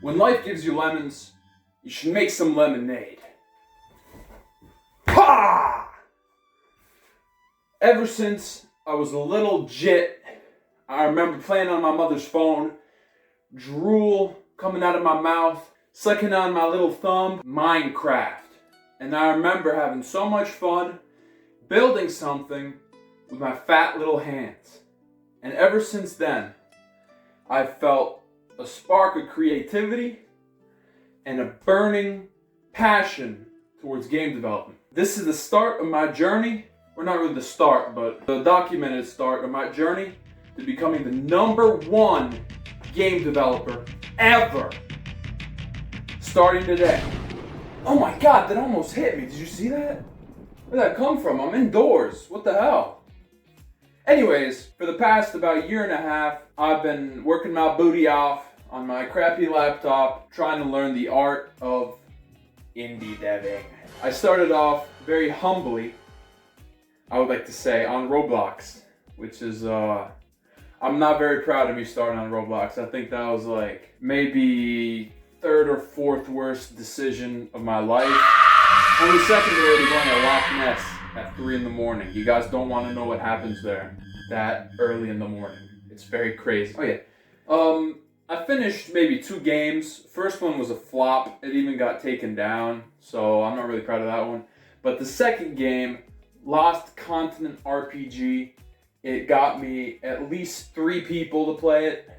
When life gives you lemons, you should make some lemonade. Ha! Ever since I was a little jit, I remember playing on my mother's phone, drool coming out of my mouth, sucking on my little thumb, Minecraft. And I remember having so much fun building something with my fat little hands. And ever since then, I've felt a spark of creativity and a burning passion towards game development. This is the start of my journey, or not really the start, but the documented start of my journey to becoming the #1 game developer ever. Starting today. Oh my God, that almost hit me. Did you see that? Where'd that come from? I'm indoors. What the hell? Anyways, for the past about year and a half, I've been working my booty off on my crappy laptop, trying to learn the art of indie deving. I started off very humbly, I would like to say, on Roblox, which is, I'm not very proud of me starting on Roblox. I think that was like maybe third or fourth worst decision of my life. Only secondary to going to Loch Ness at 3 in the morning. You guys don't want to know what happens there that early in the morning. It's very crazy. Oh yeah. I finished maybe 2 games. First one was a flop. It even got taken down, so I'm not really proud of that one. But the second game, Lost Continent RPG, it got me at least 3 people to play it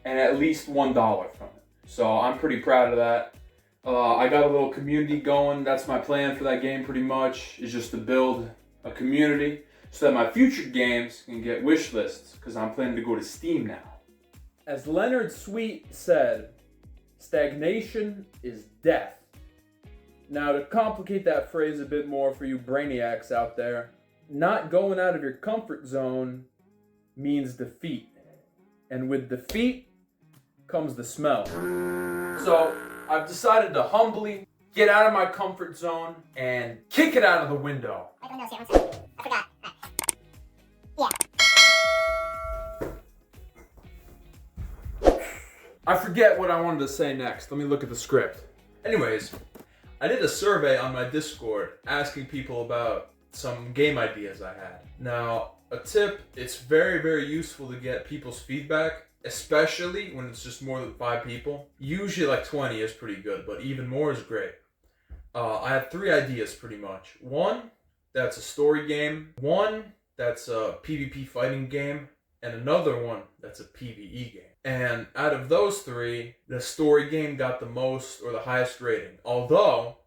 and at least $1 from it. So I'm pretty proud of that. I got a little community going. That's my plan for that game pretty much, is just to build a community so that my future games can get wish lists, because I'm planning to go to Steam now. As Leonard Sweet said, stagnation is death. Now, to complicate that phrase a bit more for you brainiacs out there, not going out of your comfort zone means defeat. And with defeat comes the smell. So, I've decided to humbly get out of my comfort zone and kick it out of the window. I forgot. Yeah. I forget what I wanted to say next. Let me look at the script. Anyways, I did a survey on my Discord asking people about some game ideas I had. Now, a tip, it's very, very useful to get people's feedback, especially when it's just more than 5 people. Usually like 20 is pretty good, but even more is great. I had 3 ideas pretty much. 1 that's a story game, 1 that's a PvP fighting game, and another one that's a PvE game. And out of those 3, the story game got the most or the highest rating. Although,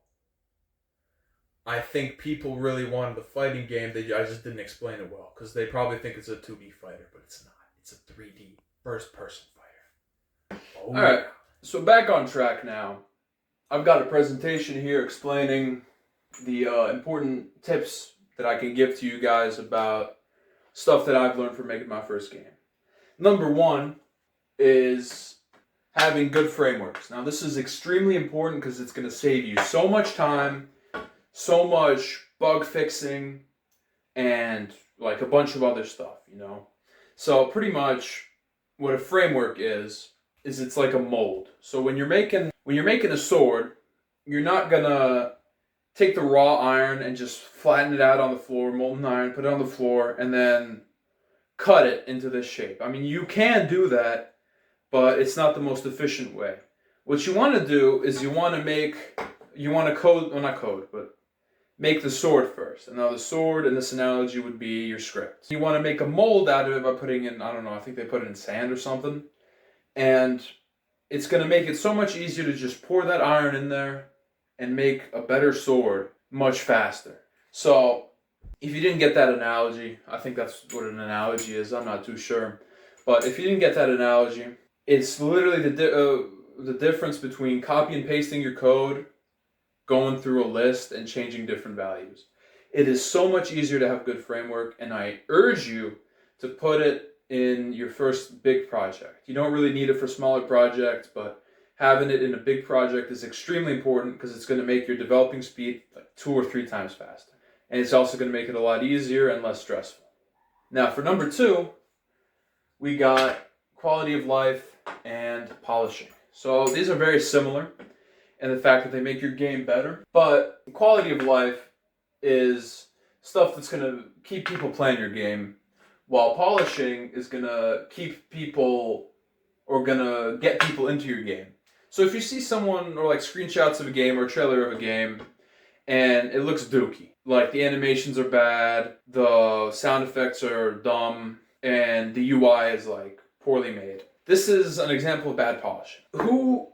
I think people really wanted the fighting game. I just didn't explain it well, because they probably think it's a 2D fighter, but it's not. It's a 3D first-person fighter. Oh. Alright, so back on track now. I've got a presentation here explaining the important tips that I can give to you guys about stuff that I've learned from making my first game. Number 1 is having good frameworks. Now, this is extremely important because it's going to save you so much time, so much bug fixing, and like a bunch of other stuff, you know? So pretty much what a framework is it's like a mold. So when you're making a sword, you're not gonna take the raw iron and just flatten it out on the floor, molten iron, put it on the floor, and then cut it into this shape. I mean, you can do that, but it's not the most efficient way. What you want to do is make the sword first. And now the sword in this analogy would be your script. You want to make a mold out of it by putting in, I don't know, I think they put it in sand or something. And it's going to make it so much easier to just pour that iron in there and make a better sword much faster. So, if you didn't get that analogy, I think that's what an analogy is, I'm not too sure. But if you didn't get that analogy, it's literally the difference between copy and pasting your code, going through a list, and changing different values. It is so much easier to have good framework, and I urge you to put it in your first big project. You don't really need it for smaller projects, but having it in a big project is extremely important because it's going to make your developing speed like 2 or 3 times faster. And it's also going to make it a lot easier and less stressful. Now, for number 2, we got quality of life and polishing. So these are very similar in the fact that they make your game better. But quality of life is stuff that's going to keep people playing your game, while polishing is going to keep people or going to get people into your game. So if you see someone or like screenshots of a game or a trailer of a game and it looks dookie, like the animations are bad, the sound effects are dumb, and the UI is like poorly made, this is an example of bad polishing. Who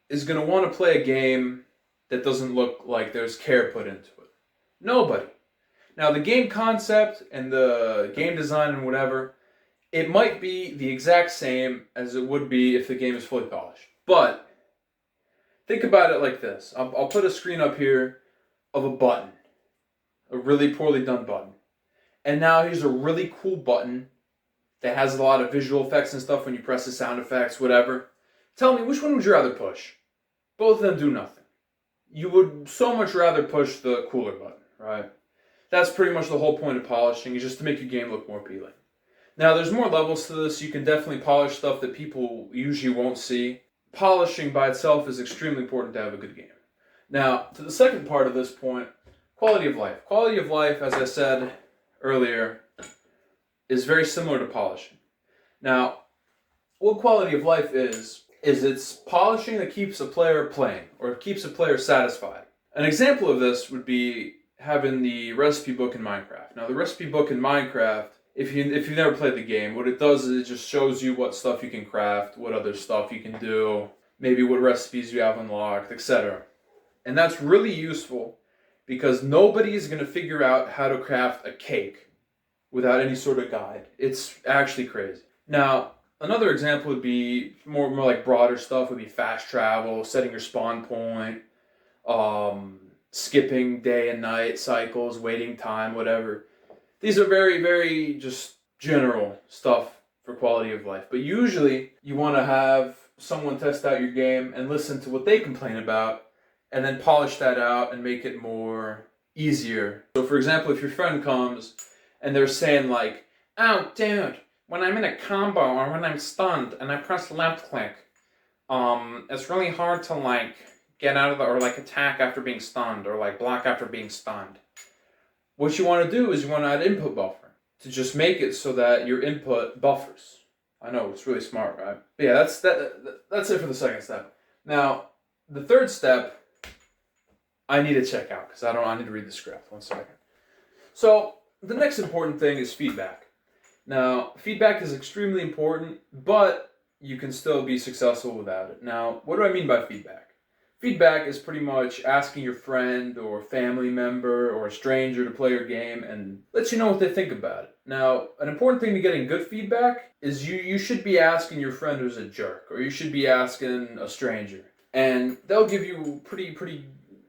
is going to want to play a game that doesn't look like there's care put into it? Nobody. Now, the game concept and the game design and whatever, it might be the exact same as it would be if the game is fully polished. But think about it like this. I'll put a screen up here of a button, a really poorly done button. And now here's a really cool button that has a lot of visual effects and stuff when you press the sound effects, whatever. Tell me, which one would you rather push? Both of them do nothing. You would so much rather push the cooler button, right? That's pretty much the whole point of polishing, is just to make your game look more appealing. Now, there's more levels to this. You can definitely polish stuff that people usually won't see. Polishing by itself is extremely important to have a good game. Now, to the second part of this point, quality of life. Quality of life, as I said earlier, is very similar to polishing. Now, what quality of life is it's polishing that keeps a player playing or keeps a player satisfied. An example of this would be having the recipe book in Minecraft. Now, the recipe book in Minecraft, if you've never played the game, what it does is it just shows you what stuff you can craft, what other stuff you can do, maybe what recipes you have unlocked, etc. And that's really useful because nobody is going to figure out how to craft a cake without any sort of guide. It's actually crazy. Now, another example would be more like broader stuff, would be fast travel, setting your spawn point, skipping day and night cycles, waiting time, whatever. These are very, very just general stuff for quality of life. But usually you want to have someone test out your game and listen to what they complain about and then polish that out and make it more easier. So for example, if your friend comes and they're saying like, oh dude, when I'm in a combo or when I'm stunned and I press left click, it's really hard to like get out of the, or like attack after being stunned or like block after being stunned. What you want to do is you want to add input buffer to just make it so that your input buffers. I know, it's really smart, right? But yeah, that's it for the second step. Now, the third step, I need to check out because I need to read the script. 1 second. So the next important thing is feedback. Now, feedback is extremely important, but you can still be successful without it. Now, what do I mean by feedback? Feedback is pretty much asking your friend or family member or a stranger to play your game and let you know what they think about it. Now, an important thing to getting good feedback is you should be asking your friend who's a jerk, or you should be asking a stranger. And they'll give you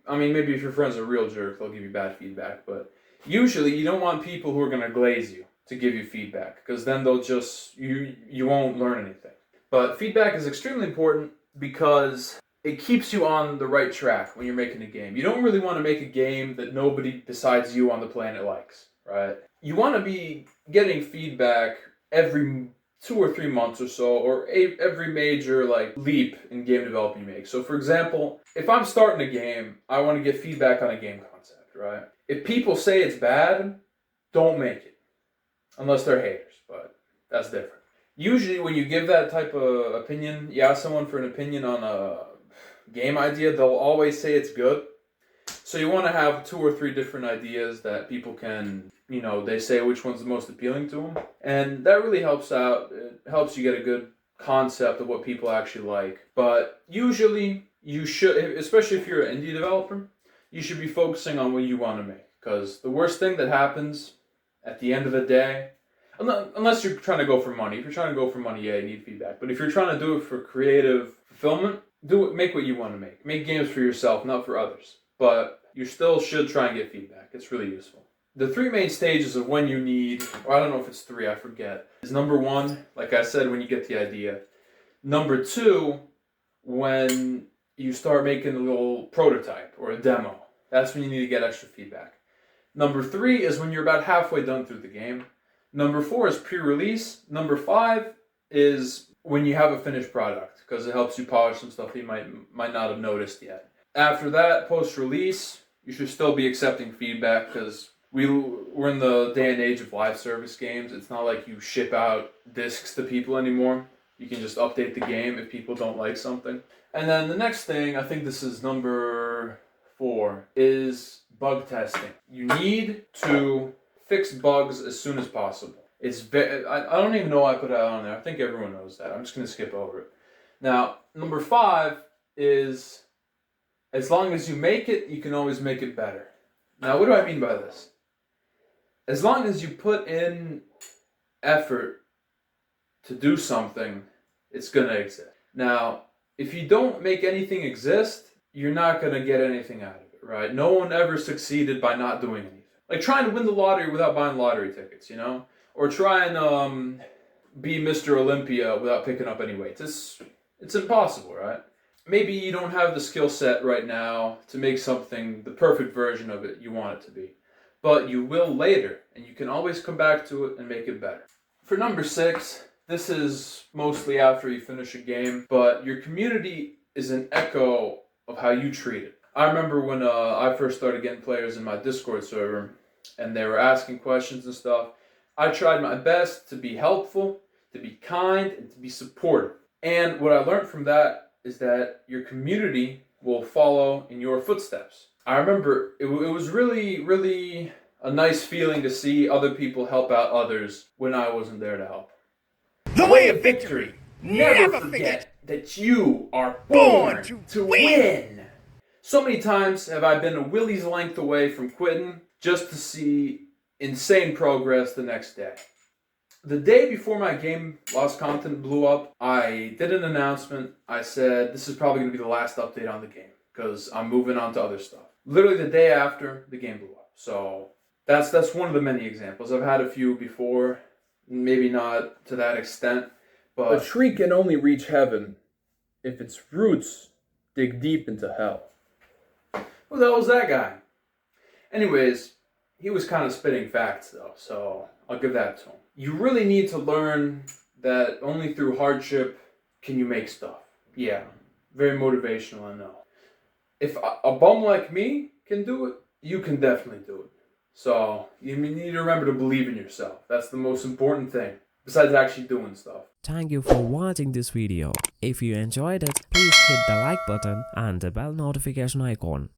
maybe if your friend's a real jerk, they'll give you bad feedback, but usually you don't want people who are going to glaze you to give you feedback, because then they'll just, you won't learn anything. But feedback is extremely important because it keeps you on the right track when you're making a game. You don't really want to make a game that nobody besides you on the planet likes, right? You want to be getting feedback every 2 or 3 months or so, or every major like leap in game development you make. So for example, if I'm starting a game, I want to get feedback on a game concept, right? If people say it's bad, don't make it. Unless they're haters, but that's different. Usually when you give that type of opinion, you ask someone for an opinion on a game idea, they'll always say it's good. So you want to have 2 or 3 different ideas that people can, they say which one's the most appealing to them. And that really helps out. It helps you get a good concept of what people actually like. But usually you should, especially if you're an indie developer, you should be focusing on what you want to make. Because the worst thing that happens at the end of the day, unless you're trying to go for money. If you're trying to go for money, yeah, you need feedback. But if you're trying to do it for creative fulfillment, make what you want to make. Make games for yourself, not for others. But you still should try and get feedback. It's really useful. The 3 main stages of when you need, or I don't know if it's 3, I forget, is number 1, like I said, when you get the idea. Number 2, when you start making a little prototype or a demo. That's when you need to get extra feedback. Number 3 is when you're about halfway done through the game. Number 4 is pre-release. Number 5 is when you have a finished product, because it helps you polish some stuff you might not have noticed yet. After that, post-release, you should still be accepting feedback, because we're in the day and age of live service games. It's not like you ship out discs to people anymore. You can just update the game if people don't like something. And then the next thing, I think this is number 4, is bug testing. You need to fix bugs as soon as possible. I don't even know why I put that on there. I think everyone knows that. I'm just going to skip over it. Now, number 5 is, as long as you make it, you can always make it better. Now, what do I mean by this? As long as you put in effort to do something, it's going to exist. Now, if you don't make anything exist, you're not going to get anything out of it, right? No one ever succeeded by not doing anything. Like trying to win the lottery without buying lottery tickets, you know? Or try and be Mr. Olympia without picking up any weights. It's impossible, right? Maybe you don't have the skill set right now to make something the perfect version of it you want it to be. But you will later, and you can always come back to it and make it better. For number 6, this is mostly after you finish a game, but your community is an echo of how you treat it. I remember when I first started getting players in my Discord server, and they were asking questions and stuff. I tried my best to be helpful, to be kind, and to be supportive. And what I learned from that is that your community will follow in your footsteps. I remember it was really, really a nice feeling to see other people help out others when I wasn't there to help. The way of victory. Never forget that you are born to win. So many times have I been a willy's length away from quitting just to see insane progress the next day. The day before my game Lost Content blew up, I did an announcement. I said, this is probably going to be the last update on the game because I'm moving on to other stuff. Literally the day after, the game blew up. So that's one of the many examples. I've had a few before, maybe not to that extent, but A tree can only reach heaven if its roots dig deep into hell. who the hell was that guy? Anyways, he was kind of spitting facts though, so I'll give that to him. You really need to learn that only through hardship can you make stuff. Yeah, very motivational, I know. If a bum like me can do it, you can definitely do it. So you need to remember to believe in yourself. That's the most important thing, besides actually doing stuff. Thank you for watching this video. If you enjoyed it, please hit the like button and the bell notification icon.